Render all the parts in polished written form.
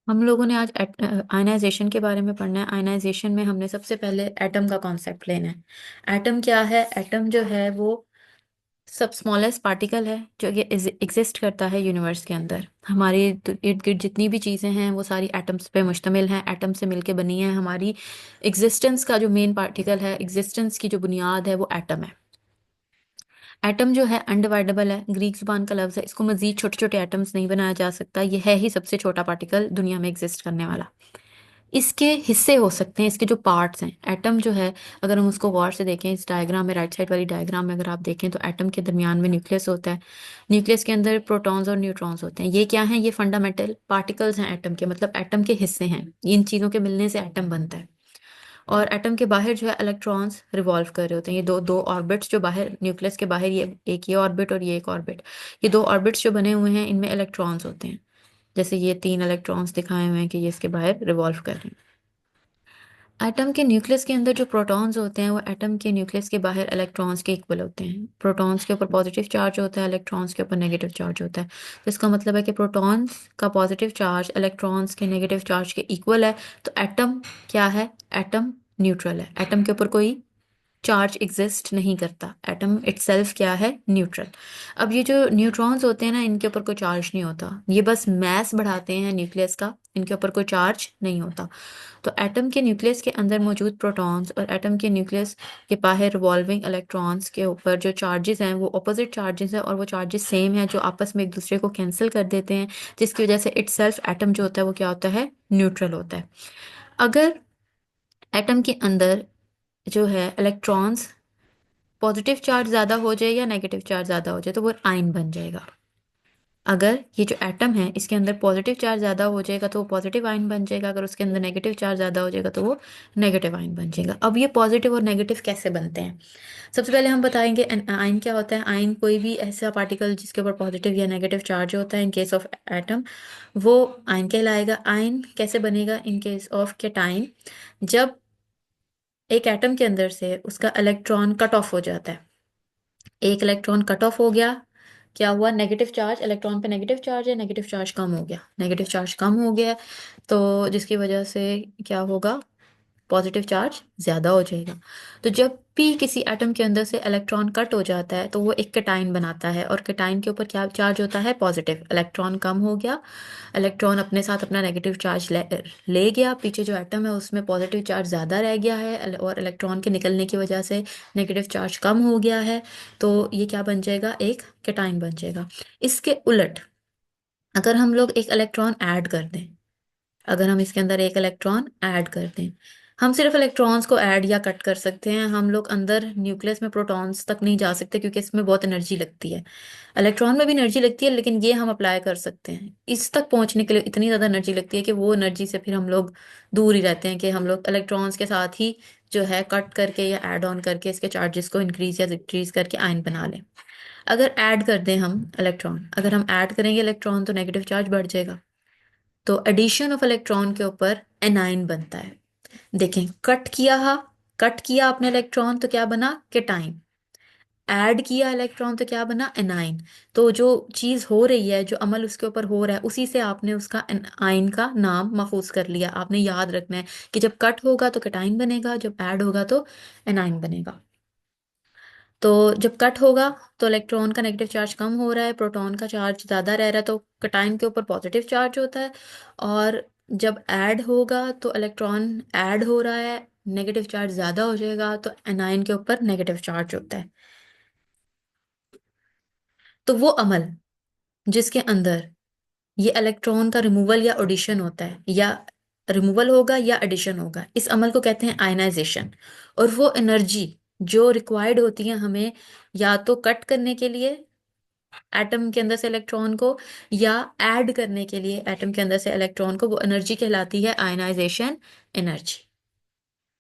हम लोगों ने आज आयनाइजेशन के बारे में पढ़ना है। आयनाइजेशन में हमने सबसे पहले एटम का कॉन्सेप्ट लेना है। एटम क्या है? एटम जो है वो सब स्मॉलेस्ट पार्टिकल है जो ये एग्जिस्ट करता है यूनिवर्स के अंदर। हमारे इर्द गिर्द जितनी भी चीज़ें हैं वो सारी एटम्स पे मुश्तमिल हैं, एटम से मिलके बनी है। हमारी एग्जिस्टेंस का जो मेन पार्टिकल है, एग्जिस्टेंस की जो बुनियाद है वो एटम है। एटम जो है अनडिवाइडेबल है, ग्रीक जुबान का लफ्ज़ है। इसको मजीद छोटे छोटे एटम्स नहीं बनाया जा सकता। ये है ही सबसे छोटा पार्टिकल दुनिया में एग्जिस्ट करने वाला। इसके हिस्से हो सकते हैं, इसके जो पार्ट्स हैं। एटम जो है, अगर हम उसको गौर से देखें, इस डायग्राम में, राइट साइड वाली डायग्राम में अगर आप देखें तो एटम के दरमियान में न्यूक्लियस होता है। न्यूक्लियस के अंदर प्रोटॉन्स और न्यूट्रॉन्स होते हैं। ये क्या हैं? ये फंडामेंटल पार्टिकल्स हैं एटम के, मतलब एटम के हिस्से हैं। इन चीज़ों के मिलने से एटम बनता है। और एटम के बाहर जो है इलेक्ट्रॉन्स रिवॉल्व कर रहे होते हैं। ये दो दो ऑर्बिट्स जो बाहर, न्यूक्लियस के बाहर, ये एक ये ऑर्बिट और ये एक ऑर्बिट, ये दो ऑर्बिट्स जो बने हुए हैं इनमें इलेक्ट्रॉन्स होते हैं। जैसे ये तीन इलेक्ट्रॉन्स दिखाए हुए हैं कि ये इसके बाहर रिवॉल्व कर रहे हैं। एटम के न्यूक्लियस के अंदर जो प्रोटॉन्स होते हैं वो एटम के न्यूक्लियस के बाहर इलेक्ट्रॉन्स के इक्वल होते हैं। प्रोटॉन्स के ऊपर पॉजिटिव चार्ज होता है, इलेक्ट्रॉन्स के ऊपर नेगेटिव चार्ज होता है। तो इसका मतलब है कि प्रोटॉन्स का पॉजिटिव चार्ज इलेक्ट्रॉन्स के नेगेटिव चार्ज के इक्वल है। तो एटम क्या है? एटम न्यूट्रल है। एटम के ऊपर कोई चार्ज एग्जिस्ट नहीं करता। एटम इटसेल्फ क्या है? न्यूट्रल। अब ये जो न्यूट्रॉन्स होते हैं ना, इनके ऊपर कोई चार्ज नहीं होता। ये बस मैस बढ़ाते हैं न्यूक्लियस का, इनके ऊपर कोई चार्ज नहीं होता। तो एटम के न्यूक्लियस के अंदर मौजूद प्रोटॉन्स और एटम के न्यूक्लियस के बाहर रिवॉल्विंग इलेक्ट्रॉन्स के ऊपर जो चार्जेस हैं वो अपोजिट चार्जेस हैं, और वो चार्जेस सेम हैं जो आपस में एक दूसरे को कैंसिल कर देते हैं, जिसकी वजह से इटसेल्फ एटम जो होता है वो क्या होता है? न्यूट्रल होता है। अगर एटम के अंदर जो है इलेक्ट्रॉन्स पॉजिटिव चार्ज ज़्यादा हो जाए या नेगेटिव चार्ज ज़्यादा हो जाए तो वो आयन बन जाएगा। अगर ये जो एटम है इसके अंदर पॉजिटिव चार्ज ज़्यादा हो जाएगा तो वो पॉजिटिव आयन बन जाएगा। अगर उसके अंदर नेगेटिव चार्ज ज़्यादा हो जाएगा तो वो नेगेटिव आयन बन जाएगा। अब ये पॉजिटिव और नेगेटिव कैसे बनते हैं? सबसे पहले हम बताएंगे आयन क्या होता है। आयन कोई भी ऐसा पार्टिकल जिसके ऊपर पॉजिटिव या नेगेटिव चार्ज होता है। इन केस ऑफ एटम वो आयन कहलाएगा। आयन कैसे बनेगा? इन केस ऑफ केटाइन, जब एक एटम के अंदर से उसका इलेक्ट्रॉन कट ऑफ हो जाता है। एक इलेक्ट्रॉन कट ऑफ हो गया, क्या हुआ? नेगेटिव चार्ज, इलेक्ट्रॉन पे नेगेटिव चार्ज है, नेगेटिव चार्ज कम हो गया। नेगेटिव चार्ज कम हो गया तो जिसकी वजह से क्या होगा? पॉजिटिव चार्ज ज्यादा हो जाएगा। तो जब भी किसी एटम के अंदर से इलेक्ट्रॉन कट हो जाता है तो वो एक कैटाइन बनाता है, और कैटाइन के ऊपर क्या चार्ज होता है? पॉजिटिव। इलेक्ट्रॉन कम हो गया, इलेक्ट्रॉन अपने साथ अपना नेगेटिव चार्ज ले गया। पीछे जो एटम है उसमें पॉजिटिव चार्ज ज़्यादा रह गया है, और इलेक्ट्रॉन के निकलने की वजह से नेगेटिव चार्ज कम हो गया है। तो ये क्या बन जाएगा? एक कैटाइन बन जाएगा। इसके उलट अगर हम लोग एक इलेक्ट्रॉन ऐड कर दें, अगर हम इसके अंदर एक इलेक्ट्रॉन ऐड कर दें, हम सिर्फ इलेक्ट्रॉन्स को ऐड या कट कर सकते हैं। हम लोग अंदर न्यूक्लियस में प्रोटॉन्स तक नहीं जा सकते क्योंकि इसमें बहुत एनर्जी लगती है। इलेक्ट्रॉन में भी एनर्जी लगती है, लेकिन ये हम अप्लाई कर सकते हैं। इस तक पहुंचने के लिए इतनी ज़्यादा एनर्जी लगती है कि वो एनर्जी से फिर हम लोग दूर ही रहते हैं, कि हम लोग इलेक्ट्रॉन्स के साथ ही जो है कट करके या ऐड ऑन करके इसके चार्जेस को इंक्रीज या डिक्रीज करके आयन बना लें। अगर ऐड कर दें हम इलेक्ट्रॉन, अगर हम ऐड करेंगे इलेक्ट्रॉन तो नेगेटिव चार्ज बढ़ जाएगा। तो एडिशन ऑफ इलेक्ट्रॉन के ऊपर एनाइन बनता है। देखें, कट किया आपने इलेक्ट्रॉन तो क्या बना? केटाइन। ऐड किया इलेक्ट्रॉन तो क्या बना? एनाइन। तो जो चीज हो रही है, जो अमल उसके ऊपर हो रहा है, उसी से आपने उसका आयन का नाम महफूज कर लिया। आपने याद रखना है कि जब कट होगा तो केटाइन बनेगा, जब ऐड होगा तो एनाइन बनेगा। तो जब कट होगा तो इलेक्ट्रॉन का नेगेटिव चार्ज कम हो रहा है, प्रोटॉन का चार्ज ज़्यादा रह रहा है, तो कटायन के ऊपर पॉजिटिव चार्ज होता है। और जब ऐड होगा तो इलेक्ट्रॉन ऐड हो रहा है, नेगेटिव चार्ज ज़्यादा हो जाएगा, तो एनायन के ऊपर नेगेटिव चार्ज होता है। तो वो अमल जिसके अंदर ये इलेक्ट्रॉन का रिमूवल या एडिशन होता है, या रिमूवल होगा या एडिशन होगा, इस अमल को कहते हैं आयनाइजेशन। और वो एनर्जी जो रिक्वायर्ड होती है हमें, या तो कट करने के लिए एटम के अंदर से इलेक्ट्रॉन को, या ऐड करने के लिए एटम के अंदर से इलेक्ट्रॉन को, वो एनर्जी कहलाती है आयनाइजेशन एनर्जी।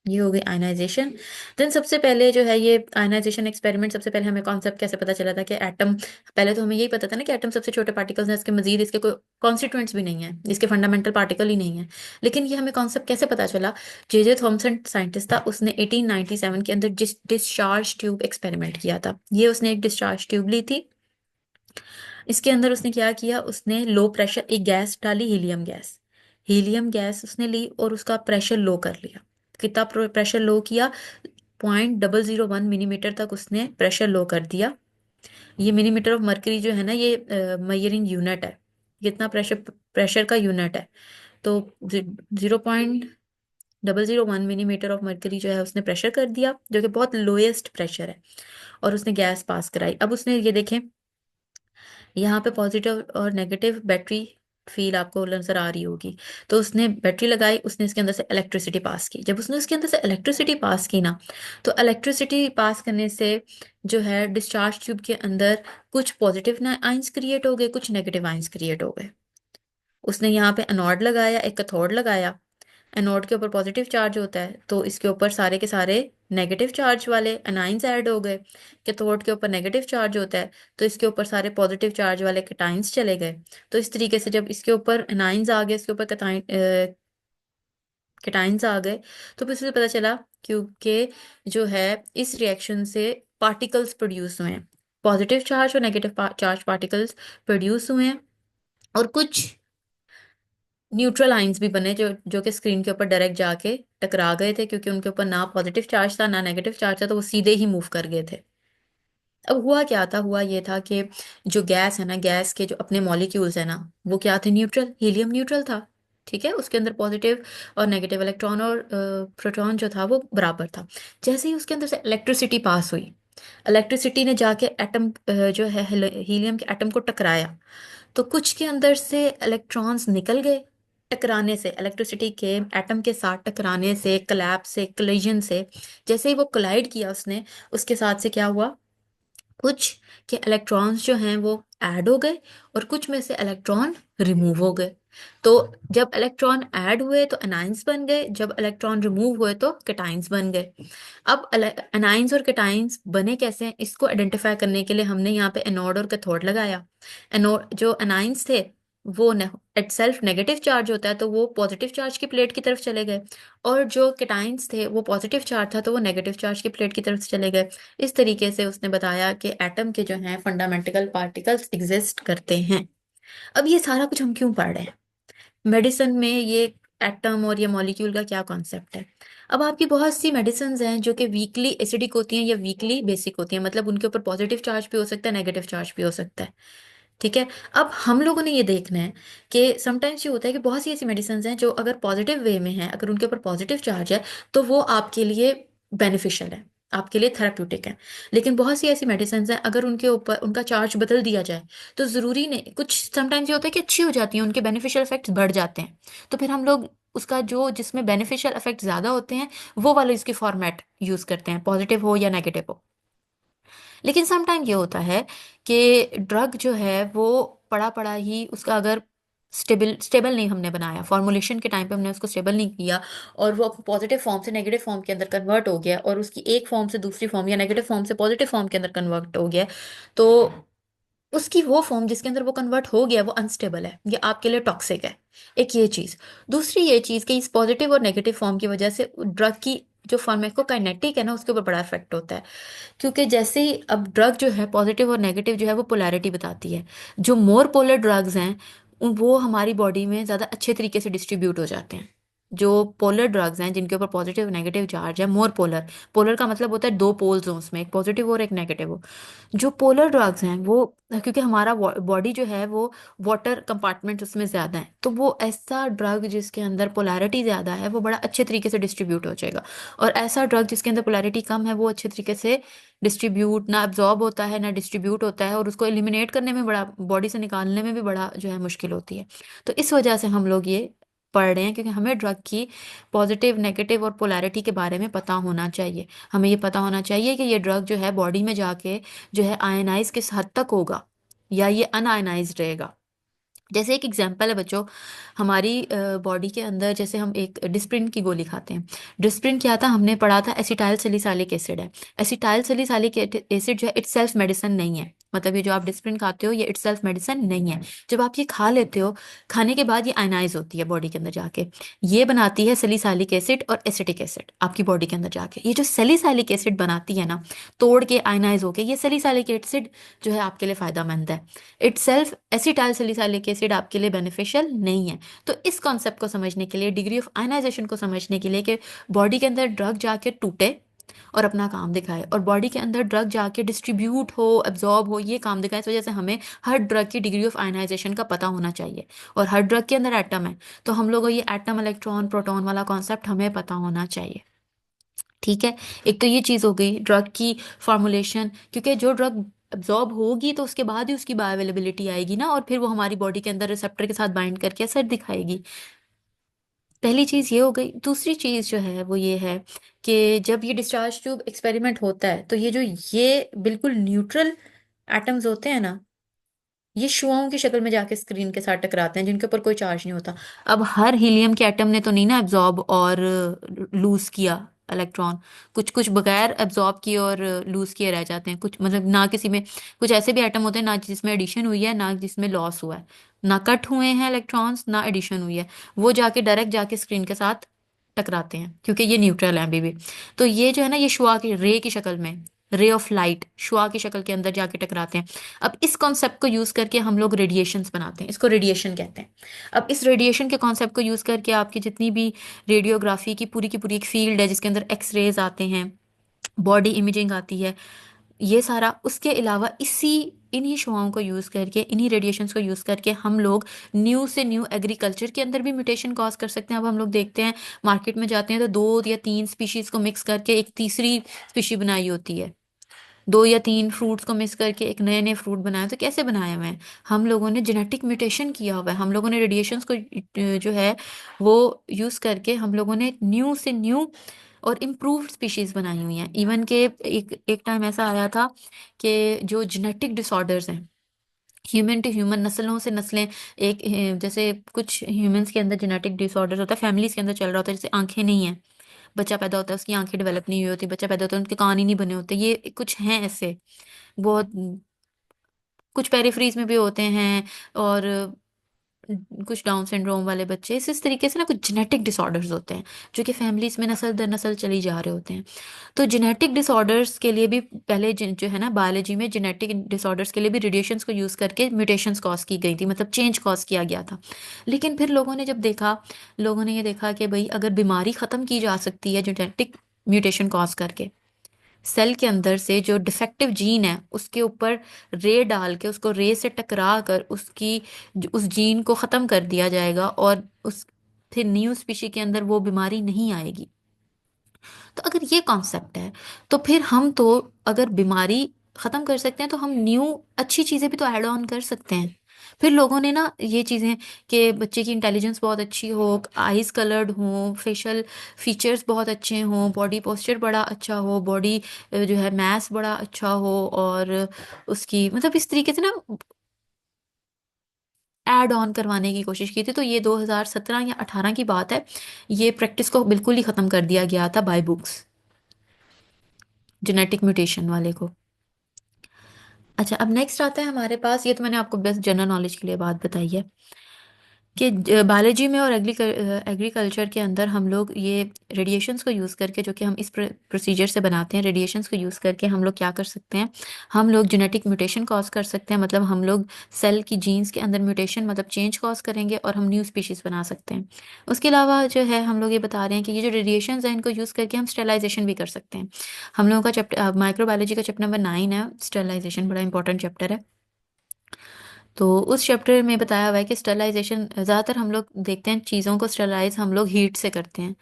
ये हो गई आयनाइजेशन। देन सबसे पहले जो है ये आयनाइजेशन एक्सपेरिमेंट, सबसे पहले हमें कॉन्सेप्ट कैसे पता चला था कि एटम, पहले तो हमें यही पता था ना कि एटम सबसे छोटे पार्टिकल्स हैं, इसके मजीद इसके कोई कॉन्स्टिट्यूएंट्स भी नहीं है, इसके फंडामेंटल पार्टिकल ही नहीं है। लेकिन ये हमें कॉन्सेप्ट कैसे पता चला? जे जे थॉमसन साइंटिस्ट था, उसने 1897 के अंदर डिस्चार्ज ट्यूब एक्सपेरिमेंट किया था। ये उसने एक डिस्चार्ज ट्यूब ली थी। इसके अंदर उसने क्या किया? उसने लो प्रेशर एक गैस डाली, हीलियम गैस। हीलियम गैस उसने ली और उसका प्रेशर लो कर लिया। कितना प्रेशर लो किया? 0.001 मिलीमीटर तक उसने प्रेशर लो कर दिया। ये मिलीमीटर ऑफ मर्करी जो है ना, ये मेजरिंग यूनिट है, कितना प्रेशर, प्रेशर का यूनिट है। तो 0.001 मिलीमीटर ऑफ मर्करी जो है उसने प्रेशर कर दिया, जो कि बहुत लोएस्ट प्रेशर है, और उसने गैस पास कराई। अब उसने ये देखें, यहाँ पे पॉजिटिव और नेगेटिव बैटरी फील आपको नजर आ रही होगी। तो उसने बैटरी लगाई, उसने इसके अंदर से इलेक्ट्रिसिटी पास की। जब उसने उसके अंदर से इलेक्ट्रिसिटी पास की ना, तो इलेक्ट्रिसिटी पास करने से जो है डिस्चार्ज ट्यूब के अंदर कुछ पॉजिटिव आइंस क्रिएट हो गए, कुछ नेगेटिव आइंस क्रिएट हो गए। उसने यहाँ पे एनोड लगाया, एक कैथोड लगाया। एनोड के ऊपर पॉजिटिव चार्ज होता है, तो इसके ऊपर सारे के सारे नेगेटिव चार्ज वाले एनाइंस ऐड हो गए। कैथोड के ऊपर नेगेटिव चार्ज होता है, तो इसके ऊपर सारे पॉजिटिव चार्ज वाले कैटाइंस चले गए। तो इस तरीके से जब इसके ऊपर एनाइंस आ गए, इसके ऊपर कैटाइंस आ गए, तो फिर से पता चला, क्योंकि जो है इस रिएक्शन से पार्टिकल्स प्रोड्यूस हुए हैं, पॉजिटिव चार्ज और नेगेटिव चार्ज पार्टिकल्स प्रोड्यूस हुए हैं। और कुछ न्यूट्रल आइंस भी बने, जो कि स्क्रीन के ऊपर डायरेक्ट जाके टकरा गए थे, क्योंकि उनके ऊपर ना पॉजिटिव चार्ज था ना नेगेटिव चार्ज था, तो वो सीधे ही मूव कर गए थे। अब हुआ क्या था? हुआ ये था कि जो गैस है ना, गैस के जो अपने मॉलिक्यूल्स है ना, वो क्या थे? न्यूट्रल, हीलियम न्यूट्रल था। ठीक है, उसके अंदर पॉजिटिव और नेगेटिव इलेक्ट्रॉन और प्रोटॉन जो था वो बराबर था। जैसे ही उसके अंदर से इलेक्ट्रिसिटी पास हुई, इलेक्ट्रिसिटी ने जाके एटम जो है हीलियम के एटम को टकराया, तो कुछ के अंदर से इलेक्ट्रॉन्स निकल गए। टकराने से, इलेक्ट्रिसिटी के एटम के साथ टकराने से, कोलैप्स से, कोलिजन से, जैसे ही वो कोलाइड किया उसने, उसके साथ से क्या हुआ? कुछ के इलेक्ट्रॉन्स जो हैं वो ऐड हो गए, और कुछ में से इलेक्ट्रॉन रिमूव हो गए। तो जब इलेक्ट्रॉन ऐड हुए तो एनाइंस बन गए, जब इलेक्ट्रॉन रिमूव हुए तो कैटाइंस बन गए। अब एनाइंस और कैटाइंस बने कैसे हैं, इसको आइडेंटिफाई करने के लिए हमने यहाँ पे एनोड और कैथोड लगाया। एनोड, जो एनाइंस थे वो इट सेल्फ नेगेटिव चार्ज होता है, तो वो पॉजिटिव चार्ज की प्लेट की तरफ चले गए। और जो कैटाइंस थे वो पॉजिटिव चार्ज था, तो वो नेगेटिव चार्ज की प्लेट की तरफ चले गए। इस तरीके से उसने बताया कि एटम के जो हैं फंडामेंटल पार्टिकल्स एग्जिस्ट करते हैं। अब ये सारा कुछ हम क्यों पढ़ रहे हैं? मेडिसिन में ये एटम और ये मॉलिक्यूल का क्या कॉन्सेप्ट है? अब आपकी बहुत सी मेडिसिन हैं जो कि वीकली एसिडिक होती हैं या वीकली बेसिक होती हैं, मतलब उनके ऊपर पॉजिटिव चार्ज भी हो सकता है, नेगेटिव चार्ज भी हो सकता है। ठीक है, अब हम लोगों ने ये देखना है कि समटाइम्स ये होता है कि बहुत सी ऐसी मेडिसिन हैं जो अगर पॉजिटिव वे में है, अगर उनके ऊपर पॉजिटिव चार्ज है, तो वो आपके लिए बेनिफिशियल है, आपके लिए थेराप्यूटिक है। लेकिन बहुत सी ऐसी मेडिसिन हैं, अगर उनके ऊपर उनका चार्ज बदल दिया जाए, तो ज़रूरी नहीं, कुछ समटाइम्स ये होता है कि अच्छी हो जाती हैं, उनके बेनिफिशियल इफेक्ट्स बढ़ जाते हैं, तो फिर हम लोग उसका जो जिसमें बेनिफिशियल इफेक्ट ज़्यादा होते हैं वो वाला इसकी फॉर्मेट यूज़ करते हैं, पॉजिटिव हो या नेगेटिव हो। लेकिन समटाइम ये होता है कि ड्रग जो है वो पड़ा पड़ा ही उसका अगर स्टेबल स्टेबल नहीं हमने बनाया, फॉर्मुलेशन के टाइम पे हमने उसको स्टेबल नहीं किया, और वो पॉजिटिव फॉर्म से नेगेटिव फॉर्म के अंदर कन्वर्ट हो गया, और उसकी एक फॉर्म से दूसरी फॉर्म या नेगेटिव फॉर्म से पॉजिटिव फॉर्म के अंदर कन्वर्ट हो गया, तो उसकी वो फॉर्म जिसके अंदर वो कन्वर्ट हो गया वो अनस्टेबल है, ये आपके लिए टॉक्सिक है। एक ये चीज़। दूसरी ये चीज़ कि इस पॉजिटिव और नेगेटिव फॉर्म की वजह से ड्रग की जो फार्माकोकाइनेटिक है ना, उसके ऊपर बड़ा इफेक्ट होता है। क्योंकि जैसे ही अब ड्रग जो है पॉजिटिव और नेगेटिव जो है वो पोलैरिटी बताती है। जो मोर पोलर ड्रग्स हैं वो हमारी बॉडी में ज़्यादा अच्छे तरीके से डिस्ट्रीब्यूट हो जाते हैं। जो पोलर ड्रग्स हैं जिनके ऊपर पॉजिटिव नेगेटिव चार्ज है, मोर पोलर, पोलर का मतलब होता है दो पोल्स हो उसमें, एक पॉजिटिव और एक नेगेटिव हो। जो पोलर ड्रग्स हैं वो, क्योंकि हमारा बॉडी जो है वो वाटर कंपार्टमेंट उसमें ज़्यादा है, तो वो ऐसा ड्रग जिसके अंदर पोलैरिटी ज़्यादा है वो बड़ा अच्छे तरीके से डिस्ट्रीब्यूट हो जाएगा। और ऐसा ड्रग जिसके अंदर पोलैरिटी कम है वो अच्छे तरीके से डिस्ट्रीब्यूट ना एब्जॉर्ब होता है ना डिस्ट्रीब्यूट होता है, और उसको एलिमिनेट करने में बड़ा, बॉडी से निकालने में भी बड़ा जो है मुश्किल होती है। तो इस वजह से हम लोग ये पढ़ रहे हैं, क्योंकि हमें ड्रग की पॉजिटिव नेगेटिव और पोलैरिटी के बारे में पता होना चाहिए। हमें ये पता होना चाहिए कि ये ड्रग जो है बॉडी में जाके जो है आयनाइज किस हद तक होगा, या ये अनआयनाइज रहेगा। जैसे एक एग्जांपल है बच्चों, हमारी बॉडी के अंदर जैसे हम एक डिस्प्रिन की गोली खाते हैं। डिस्प्रिन क्या था? हमने पढ़ा था एसिटाइल सैलिसाइलिक एसिड है। एसिटाइल सैलिसाइलिक एसिड जो है इटसेल्फ मेडिसिन नहीं है, मतलब ये जो आप डिस्प्रिन खाते हो ये इटसेल्फ मेडिसिन नहीं है। जब आप ये खा लेते हो, खाने के बाद ये आयनाइज होती है बॉडी के अंदर जाके, ये बनाती है सैलिसाइलिक एसिड और एसिटिक एसिड आपकी बॉडी के अंदर जाके। ये जो सैलिसाइलिक एसिड बनाती है ना, तोड़ के आयनाइज होके, ये सैलिसाइलिक एसिड जो है आपके लिए फायदेमंद है। इटसेल्फ एसिटाइल सैलिसाइलिक एसिड आपके लिए बेनिफिशियल नहीं है। तो इस कॉन्सेप्ट को समझने के लिए, डिग्री ऑफ आयनाइजेशन को समझने के लिए कि बॉडी के अंदर ड्रग जाके टूटे और अपना काम दिखाए, और बॉडी के अंदर ड्रग जाके डिस्ट्रीब्यूट हो, एब्जॉर्ब हो, ये काम दिखाए, इस वजह से हमें हर ड्रग की डिग्री ऑफ आयनाइजेशन का पता होना चाहिए। और हर ड्रग के अंदर एटम है, तो हम लोगों को ये एटम, इलेक्ट्रॉन, प्रोटॉन वाला कॉन्सेप्ट हमें पता होना चाहिए। ठीक है। एक तो ये चीज़ हो गई ड्रग की फॉर्मुलेशन, क्योंकि जो ड्रग एब्जॉर्ब होगी तो उसके बाद ही उसकी बायोअवेलेबिलिटी आएगी ना, और फिर वो हमारी बॉडी के अंदर रिसेप्टर के साथ बाइंड करके असर दिखाएगी। पहली चीज़ ये हो गई। दूसरी चीज़ जो है वो ये है कि जब ये डिस्चार्ज ट्यूब एक्सपेरिमेंट होता है, तो ये बिल्कुल न्यूट्रल एटम्स होते हैं ना, ये शुआओं की शक्ल में जाके स्क्रीन के साथ टकराते हैं, जिनके ऊपर कोई चार्ज नहीं होता। अब हर हीलियम के एटम ने तो नहीं ना एब्जॉर्ब और लूज किया इलेक्ट्रॉन, कुछ कुछ बगैर एब्जॉर्ब किए और लूज किए रह जाते हैं। कुछ मतलब ना किसी में, कुछ ऐसे भी एटम होते हैं ना जिसमें एडिशन हुई है ना जिसमें लॉस हुआ है, ना कट हुए हैं इलेक्ट्रॉन्स ना एडिशन हुई है, वो जाके डायरेक्ट जाके स्क्रीन के साथ टकराते हैं, क्योंकि ये न्यूट्रल है अभी भी। तो ये जो है ना, ये शुआ की रे की शक्ल में, रे ऑफ लाइट शुआ की शक्ल के अंदर जाके टकराते हैं। अब इस कॉन्सेप्ट को यूज करके हम लोग रेडिएशंस बनाते हैं, इसको रेडिएशन कहते हैं। अब इस रेडिएशन के कॉन्सेप्ट को यूज करके आपकी जितनी भी रेडियोग्राफी की पूरी एक फील्ड है जिसके अंदर एक्सरेज आते हैं, बॉडी इमेजिंग आती है, ये सारा, उसके अलावा इन्हीं शुआओं को यूज करके, इन्हीं रेडिएशंस को यूज करके हम लोग न्यू से न्यू एग्रीकल्चर के अंदर भी म्यूटेशन कॉज कर सकते हैं। अब हम लोग देखते हैं मार्केट में जाते हैं तो 2 या 3 स्पीशीज को मिक्स करके एक तीसरी स्पीशी बनाई होती है, 2 या 3 फ्रूट्स को मिक्स करके एक नए नए फ्रूट बनाए। तो कैसे बनाए हुए हैं? हम लोगों ने जेनेटिक म्यूटेशन किया हुआ है, हम लोगों ने रेडिएशंस को जो है वो यूज करके हम लोगों ने न्यू से न्यू और इम्प्रूव्ड स्पीशीज बनाई हुई हैं। इवन के एक एक टाइम ऐसा आया था कि जो जेनेटिक डिसऑर्डर्स हैं, ह्यूमन टू ह्यूमन, नस्लों से नस्लें, एक जैसे कुछ ह्यूमंस के अंदर जेनेटिक डिसऑर्डर्स होता है, फैमिलीज के अंदर चल रहा होता है, जैसे आंखें नहीं है, बच्चा पैदा होता है उसकी आंखें डेवलप नहीं हुई होती, बच्चा पैदा होता है उनके कान ही नहीं बने होते, ये कुछ हैं ऐसे बहुत। कुछ पेरिफ्रीज में भी होते हैं, और कुछ डाउन सिंड्रोम वाले बच्चे, इस तरीके से ना कुछ जेनेटिक डिसऑर्डर्स होते हैं जो कि फैमिलीज में नस्ल दर नस्ल चली जा रहे होते हैं। तो जेनेटिक डिसऑर्डर्स के लिए भी पहले जो है ना, बायोलॉजी में जेनेटिक डिसऑर्डर्स के लिए भी रेडिएशंस को यूज करके म्यूटेशंस कॉज की गई थी, मतलब चेंज कॉज किया गया था। लेकिन फिर लोगों ने जब देखा, लोगों ने ये देखा कि भाई अगर बीमारी खत्म की जा सकती है जेनेटिक म्यूटेशन कॉज करके, सेल के अंदर से जो डिफेक्टिव जीन है उसके ऊपर रे डाल के, उसको रे से टकरा कर उस जीन को खत्म कर दिया जाएगा, और उस फिर न्यू स्पीशी के अंदर वो बीमारी नहीं आएगी। तो अगर ये कॉन्सेप्ट है, तो फिर हम तो अगर बीमारी खत्म कर सकते हैं तो हम न्यू अच्छी चीजें भी तो ऐड ऑन कर सकते हैं। फिर लोगों ने ना ये चीजें, कि बच्चे की इंटेलिजेंस बहुत अच्छी हो, आईज कलर्ड हो, फेशियल फीचर्स बहुत अच्छे हों, बॉडी पोस्चर बड़ा अच्छा हो, बॉडी जो है मैस बड़ा अच्छा हो, और उसकी मतलब इस तरीके से ना ऐड ऑन करवाने की कोशिश की थी। तो ये 2017 या 18 की बात है, ये प्रैक्टिस को बिल्कुल ही खत्म कर दिया गया था बाय बुक्स, जेनेटिक म्यूटेशन वाले को। अच्छा, अब नेक्स्ट आता है हमारे पास, ये तो मैंने आपको बस जनरल नॉलेज के लिए बात बताई है कि बायोलॉजी में और एग्रीकल्चर के अंदर हम लोग ये रेडिएशंस को यूज़ करके, जो कि हम इस प्रोसीजर से बनाते हैं, रेडिएशंस को यूज़ करके हम लोग क्या कर सकते हैं, हम लोग जेनेटिक म्यूटेशन कॉज कर सकते हैं। मतलब हम लोग सेल की जीन्स के अंदर म्यूटेशन मतलब चेंज कॉज करेंगे और हम न्यू स्पीशीज़ बना सकते हैं। उसके अलावा जो है हम लोग ये बता रहे हैं कि ये जो रेडिएशंस हैं इनको यूज़ करके हम स्टेलाइजेशन भी कर सकते हैं। हम लोगों का चैप्टर माइक्रोबायोलॉजी का चैप्टर नंबर 9 है, स्टेलाइजेशन बड़ा इंपॉर्टेंट चैप्टर है। तो उस चैप्टर में बताया हुआ है कि स्टरलाइजेशन ज़्यादातर हम लोग देखते हैं, चीज़ों को स्टरलाइज हम लोग हीट से करते हैं।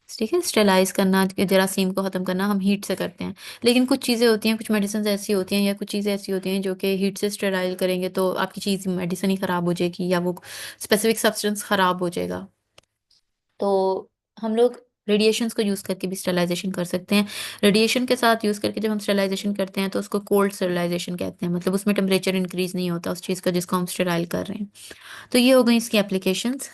ठीक है, स्टरलाइज करना, जरासीम को ख़त्म करना हम हीट से करते हैं। लेकिन कुछ चीज़ें होती हैं, कुछ मेडिसिन ऐसी होती हैं या कुछ चीज़ें ऐसी होती हैं जो कि हीट से स्टरलाइज करेंगे तो आपकी चीज़ मेडिसिन ही ख़राब हो जाएगी, या वो स्पेसिफिक सब्सटेंस ख़राब हो जाएगा। तो हम लोग रेडिएशंस को यूज़ करके भी स्टरलाइजेशन कर सकते हैं। रेडिएशन के साथ यूज़ करके जब हम स्टरलाइजेशन करते हैं तो उसको कोल्ड स्टरलाइजेशन कहते हैं, मतलब उसमें टेम्परेचर इंक्रीज नहीं होता उस चीज़ का जिसको हम स्टेराइल कर रहे हैं। तो ये हो गई इसकी एप्लीकेशंस।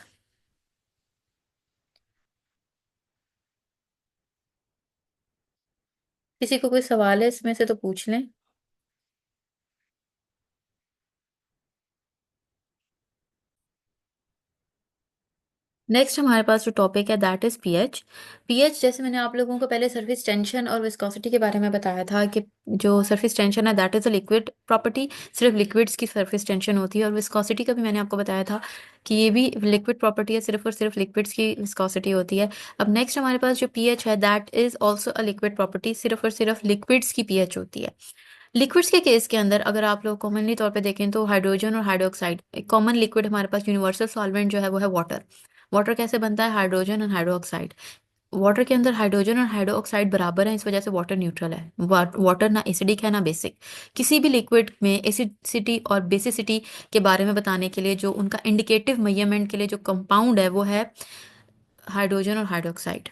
किसी को कोई सवाल है इसमें से तो पूछ लें। नेक्स्ट हमारे पास जो टॉपिक है दैट इज पीएच। पीएच जैसे मैंने आप लोगों को पहले सरफेस टेंशन और विस्कोसिटी के बारे में बताया था कि जो सरफेस टेंशन है that is a liquid property, सिर्फ लिक्विड्स की सरफेस टेंशन होती है, और विस्कोसिटी का भी मैंने आपको बताया था कि ये भी लिक्विड प्रॉपर्टी है, सिर्फ और सिर्फ लिक्विड्स की विस्कोसिटी होती है। अब नेक्स्ट हमारे पास जो पीएच है that is also a liquid property, सिर्फ और सिर्फ लिक्विड्स की पीएच होती है। लिक्विड्स के केस के अंदर अगर आप लोग कॉमनली तौर पे देखें तो हाइड्रोजन और हाइड्रोक्साइड, एक कॉमन लिक्विड हमारे पास यूनिवर्सल सॉल्वेंट जो है वो है वाटर। वाटर कैसे बनता है? हाइड्रोजन और हाइड्रोक्साइड। वाटर के अंदर हाइड्रोजन और हाइड्रोक्साइड बराबर है, इस वजह से वाटर न्यूट्रल है। वाटर ना एसिडिक है ना बेसिक। किसी भी लिक्विड में एसिडिसिटी और बेसिसिटी के बारे में बताने के लिए जो उनका इंडिकेटिव मेजरमेंट के लिए जो कंपाउंड है वो है हाइड्रोजन और हाइड्रोक्साइड।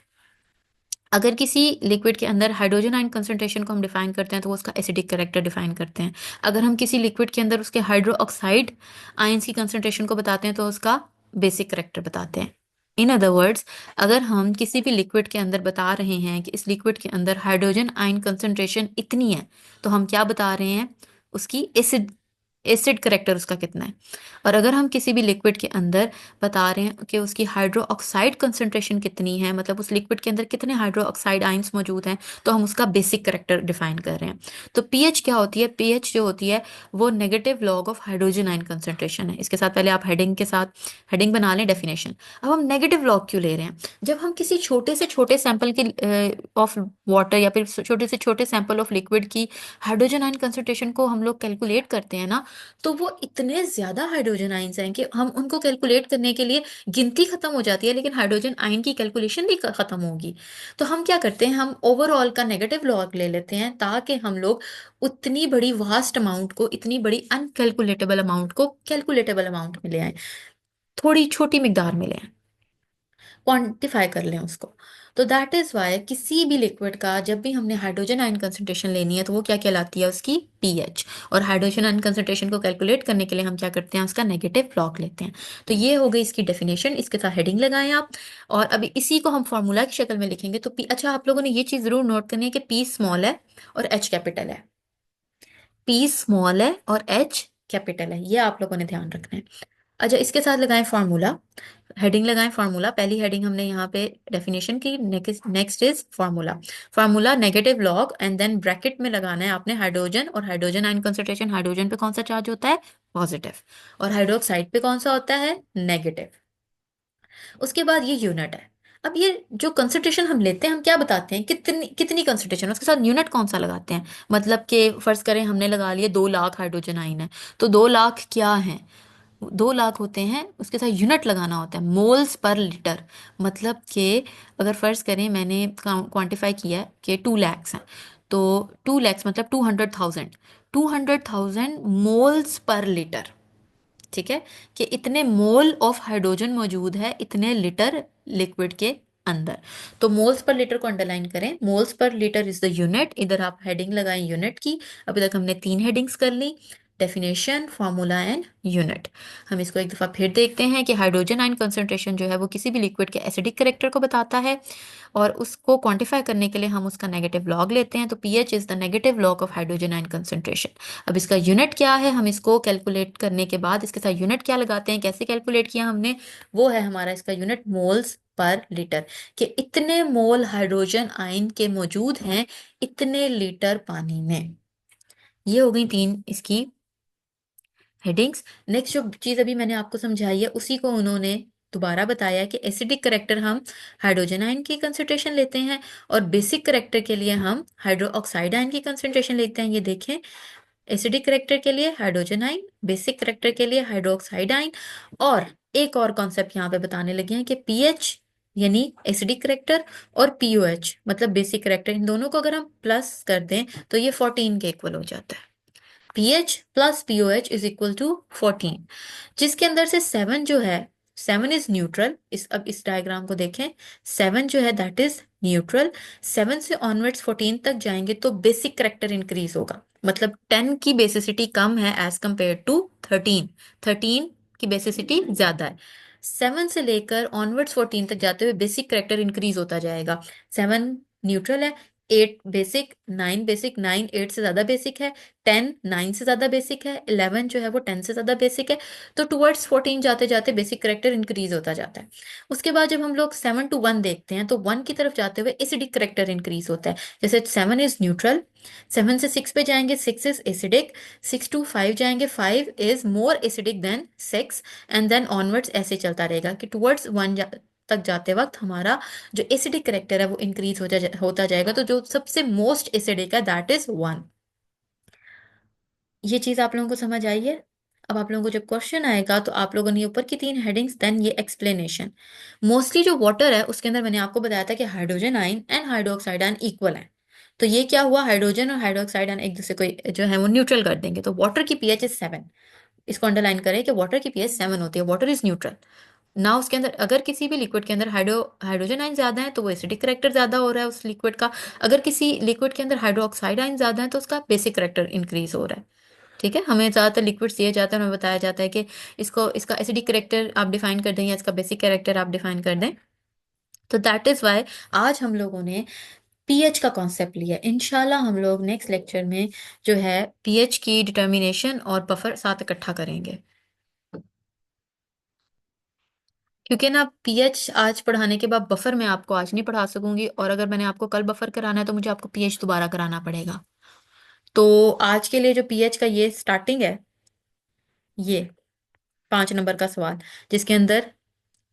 अगर किसी लिक्विड के अंदर हाइड्रोजन आयन कंसंट्रेशन को हम डिफाइन करते हैं तो वो उसका एसिडिक करेक्टर डिफाइन करते हैं। अगर हम किसी लिक्विड के अंदर उसके हाइड्रो ऑक्साइड आयंस की कंसंट्रेशन को बताते हैं तो उसका बेसिक करेक्टर बताते हैं। इन अदर वर्ड्स, अगर हम किसी भी लिक्विड के अंदर बता रहे हैं कि इस लिक्विड के अंदर हाइड्रोजन आयन कंसंट्रेशन इतनी है, तो हम क्या बता रहे हैं? उसकी एसिड करेक्टर उसका कितना है। और अगर हम किसी भी लिक्विड के अंदर बता रहे हैं कि उसकी हाइड्रो ऑक्साइड कंसंट्रेशन कितनी है, मतलब उस लिक्विड के अंदर कितने हाइड्रो ऑक्साइड आयंस मौजूद हैं, तो हम उसका बेसिक करेक्टर डिफाइन कर रहे हैं। तो पीएच क्या होती है? पीएच जो होती है वो negative log of hydrogen ion concentration है। इसके साथ पहले आप हेडिंग के साथ हेडिंग बना लें डेफिनेशन। अब हम नेगेटिव लॉग क्यों ले रहे हैं? जब हम किसी छोटे से छोटे सैंपल की ऑफ वाटर या फिर छोटे से छोटे सैंपल ऑफ लिक्विड की हाइड्रोजन आयन कंसंट्रेशन को हम लोग कैलकुलेट करते हैं ना, तो वो इतने ज्यादा हाइड्रोजन आयंस हैं कि हम उनको कैलकुलेट करने के लिए गिनती खत्म हो जाती है, लेकिन हाइड्रोजन आयन की कैलकुलेशन भी खत्म होगी। तो हम क्या करते हैं? हम ओवरऑल का नेगेटिव लॉग ले लेते हैं ताकि हम लोग उतनी बड़ी वास्ट अमाउंट को, इतनी बड़ी अनकैलकुलेटेबल अमाउंट को कैलकुलेटेबल अमाउंट में ले आए, थोड़ी छोटी मिकदार में ले आए, क्वांटिफाई कर लें उसको। तो दैट इज वाई किसी भी लिक्विड का जब भी हमने हाइड्रोजन आयन कंसंट्रेशन लेनी है तो वो क्या कहलाती है? उसकी पीएच। और हाइड्रोजन आयन कंसंट्रेशन को कैलकुलेट करने के लिए हम क्या करते हैं? उसका नेगेटिव लॉग लेते हैं। तो ये हो गई इसकी डेफिनेशन, इसके साथ हेडिंग लगाएं आप। और अभी इसी को हम फॉर्मूला की शक्ल में लिखेंगे तो पी, अच्छा आप लोगों ने ये चीज जरूर नोट करनी है कि पी स्मॉल है और एच कैपिटल है। पी स्मॉल है और एच कैपिटल है, ये आप लोगों ने ध्यान रखना है। अच्छा, इसके साथ लगाएं फॉर्मूला, हेडिंग लगाएं फॉर्मूला। पहली हेडिंग हमने यहाँ पे डेफिनेशन की, next next is formula. Formula negative log and then bracket में लगाना है आपने हाइड्रोजन, और हाइड्रोजन आयन कंसंट्रेशन, हाइड्रोजन पे कौन सा चार्ज होता है? पॉजिटिव। और हाइड्रोक्साइड पे कौन सा होता है? नेगेटिव। उसके बाद ये यूनिट है। अब ये जो कंसंट्रेशन हम लेते हैं, हम क्या बताते हैं कितनी कितनी कंसंट्रेशन, उसके साथ यूनिट कौन सा लगाते हैं? मतलब कि फर्ज करें हमने लगा लिए 2 लाख हाइड्रोजन आयन है, तो 2 लाख क्या है? 2 लाख होते हैं, उसके साथ यूनिट लगाना होता है मोल्स पर लीटर। मतलब कि अगर फर्ज करें मैंने क्वांटिफाई किया है कि 2 लैक्स हैं, तो 2 लैक्स मतलब 200,000, 200,000 मोल्स पर लीटर। ठीक है, कि इतने मोल ऑफ हाइड्रोजन मौजूद है इतने लीटर लिक्विड के अंदर। तो मोल्स पर लीटर को अंडरलाइन करें, moles per litre is the unit. इधर आप हेडिंग लगाएं यूनिट की। अभी तक हमने 3 हेडिंग्स कर ली, डेफिनेशन, फॉर्मूला एंड यूनिट। हम इसको एक दफा फिर देखते हैं कि हाइड्रोजन आयन कंसंट्रेशन जो है वो किसी भी लिक्विड के एसिडिक करेक्टर को बताता है, और उसको क्वांटिफाई करने के लिए हम उसका नेगेटिव लॉग लेते हैं। तो pH is the negative log of hydrogen ion concentration. अब इसका यूनिट क्या है? हम इसको कैलकुलेट करने के बाद इसके साथ यूनिट क्या लगाते हैं, कैसे कैलकुलेट किया हमने, वो है हमारा इसका यूनिट मोल्स पर लीटर, कि इतने मोल हाइड्रोजन आयन के मौजूद हैं इतने लीटर पानी में। ये हो गई 3 इसकी हेडिंग्स। नेक्स्ट जो चीज अभी मैंने आपको समझाई है उसी को उन्होंने दोबारा बताया कि एसिडिक करेक्टर हम हाइड्रोजन आयन की कंसंट्रेशन लेते हैं, और बेसिक करेक्टर के लिए हम हाइड्रो ऑक्साइड आयन की कंसंट्रेशन लेते हैं। ये देखें, एसिडिक करेक्टर के लिए हाइड्रोजन आयन, बेसिक करेक्टर के लिए हाइड्रोक्साइड आयन। और एक और कॉन्सेप्ट यहाँ पे बताने लगे हैं कि पीएच यानी एसिडिक करेक्टर, और पीओएच मतलब बेसिक करेक्टर, इन दोनों को अगर हम प्लस कर दें तो ये 14 के इक्वल हो जाता है। PH plus pOH is equal to 14, जिसके अंदर से 7 जो है, 7 इज न्यूट्रल। अब इस डायग्राम को देखें, 7 जो है दैट इज न्यूट्रल। 7 से ऑनवर्ड्स 14 तक जाएंगे तो बेसिक करेक्टर इंक्रीज होगा, मतलब 10 की बेसिसिटी कम है एज कंपेयर टू 13, 13 की बेसिसिटी ज्यादा है। 7 से लेकर ऑनवर्ड्स 14 तक जाते हुए बेसिक करेक्टर इंक्रीज होता जाएगा। 7 न्यूट्रल है, 8 बेसिक, 9 बेसिक, 9 8 से ज्यादा बेसिक है, 10 9 से ज्यादा बेसिक है, 11 जो है वो 10 से ज्यादा बेसिक है। तो टुवर्ड्स 14 जाते जाते बेसिक करेक्टर इंक्रीज होता जाता है। उसके बाद जब हम लोग 7 to 1 देखते हैं तो 1 की तरफ जाते हुए एसिडिक करेक्टर इंक्रीज होता है। जैसे 7 इज न्यूट्रल, 7 से 6 पे जाएंगे 6 इज एसिडिक, 6 to 5 जाएंगे 5 is more acidic than 6, and then onwards ऐसे चलता रहेगा कि टुवर्ड्स 1 तक जाते वक्त हमारा जो एसिडिक करेक्टर है वो इंक्रीज होता जाएगा। तो जो सबसे मोस्ट एसिडिक है दैट इज 1। ये चीज आप लोगों को समझ आई है? अब आप लोगों को जब क्वेश्चन आएगा तो आप लोगों ने ऊपर की 3 हेडिंग्स, देन ये एक्सप्लेनेशन। मोस्टली जो वाटर है उसके अंदर मैंने आपको बताया था कि hydrogen ion and hydroxide ion equal है। तो ये क्या हुआ, हाइड्रोजन और हाइड्रोक्साइड आयन एक दूसरे को जो है वो न्यूट्रल कर देंगे। तो वाटर की पीएच इज 7। इसको अंडरलाइन करें कि वाटर की पीएच 7 होती है, वाटर इज न्यूट्रल ना। उसके अंदर अगर किसी भी लिक्विड के अंदर हाइड्रोजन आयन ज्यादा है तो वो एसिडिक करेक्टर ज्यादा हो रहा है उस लिक्विड का। अगर किसी लिक्विड के अंदर हाइड्रोक्साइड आयन ज्यादा है तो उसका बेसिक करेक्टर इंक्रीज हो रहा है। ठीक है, हमें ज्यादातर लिक्विड्स दिए जाते हैं और हमें बताया जाता है कि इसको इसका एसिडिक करेक्टर आप डिफाइन कर दें या इसका बेसिक करेक्टर आप डिफाइन कर दें। तो दैट इज वाई आज हम लोगों ने पीएच का कॉन्सेप्ट लिया। इंशाल्लाह हम लोग नेक्स्ट लेक्चर में जो है पीएच की डिटर्मिनेशन और बफर साथ इकट्ठा करेंगे। क्योंकि ना पीएच आज पढ़ाने के बाद बफर मैं आपको आज नहीं पढ़ा सकूंगी, और अगर मैंने आपको कल बफर कराना है तो मुझे आपको पीएच दोबारा कराना पड़ेगा। तो आज के लिए जो पीएच का ये स्टार्टिंग है, ये 5 नंबर का सवाल, जिसके अंदर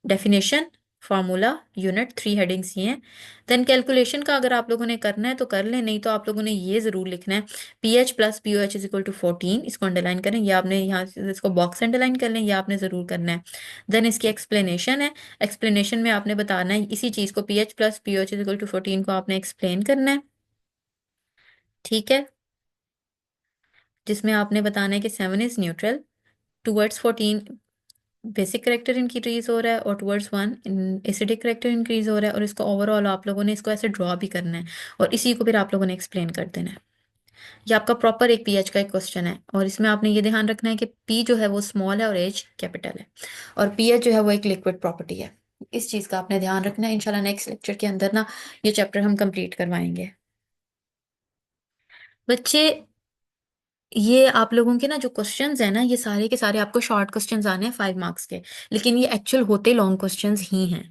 डेफिनेशन, फॉर्मूला, यूनिट, 3 हेडिंग्स ये हैं। देन कैलकुलेशन का अगर आप लोगों ने करना है तो कर लें, नहीं तो आप लोगों ने ये जरूर लिखना है pH plus pOH is equal to 14। इसको अंडरलाइन करें, या आपने यहाँ से इसको बॉक्स अंडरलाइन कर लें, या आपने जरूर करना है। देन इसकी एक्सप्लेनेशन है, एक्सप्लेनेशन में आपने बताना है इसी चीज को, pH plus pOH is equal to 14 को आपने एक्सप्लेन करना है। ठीक है, जिसमें आपने बताना है कि 7 is neutral, towards 14 basic character increase हो रहा है और टुवर्ड्स 1 एसिडिक करेक्टर इंक्रीज हो रहा है। और इसको ओवरऑल आप लोगों ने इसको ऐसे ड्रॉ भी करना है और इसी को फिर आप लोगों ने एक्सप्लेन कर देना है। ये आपका प्रॉपर एक पीएच का एक क्वेश्चन है, और इसमें आपने ये ध्यान रखना है कि पी जो है वो स्मॉल है और एच कैपिटल है, और पीएच जो है वो एक लिक्विड प्रॉपर्टी है। इस चीज का आपने ध्यान रखना है। इंशाल्लाह नेक्स्ट लेक्चर के अंदर ना ये चैप्टर हम कंप्लीट करवाएंगे। बच्चे, ये आप लोगों के ना जो क्वेश्चंस है ना, ये सारे के सारे आपको शॉर्ट क्वेश्चंस आने हैं 5 मार्क्स के, लेकिन ये एक्चुअल होते लॉन्ग क्वेश्चंस ही हैं।